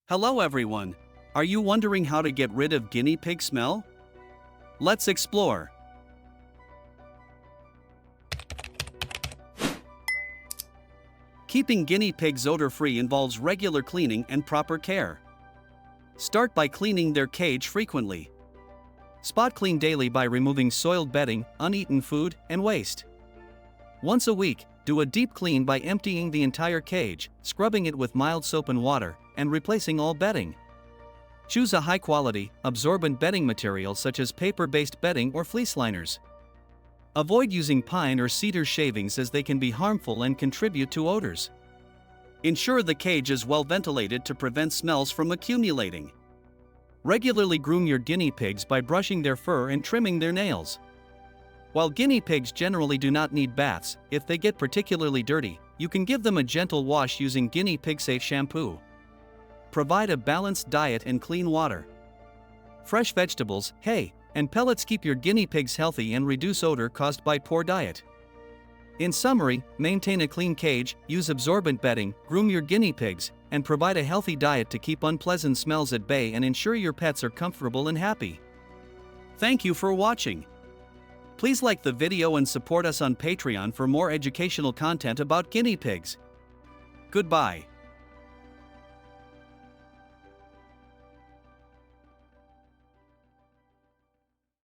Hello everyone! Are you wondering how to get rid of guinea pig smell? Let's explore! Keeping guinea pigs odor-free involves regular cleaning and proper care. Start by cleaning their cage frequently. Spot clean daily by removing soiled bedding, uneaten food, and waste. Once a week, do a deep clean by emptying the entire cage, scrubbing it with mild soap and water, and replacing all bedding. Choose a high-quality, absorbent bedding material such as paper-based bedding or fleece liners. Avoid using pine or cedar shavings as they can be harmful and contribute to odors. Ensure the cage is well ventilated to prevent smells from accumulating. Regularly groom your guinea pigs by brushing their fur and trimming their nails. While guinea pigs generally do not need baths, if they get particularly dirty, you can give them a gentle wash using guinea pig-safe shampoo. Provide a balanced diet and clean water. Fresh vegetables, hay, and pellets keep your guinea pigs healthy and reduce odor caused by poor diet. In summary, maintain a clean cage, use absorbent bedding, groom your guinea pigs, and provide a healthy diet to keep unpleasant smells at bay and ensure your pets are comfortable and happy. Thank you for watching. Please like the video and support us on Patreon for more educational content about guinea pigs. Goodbye.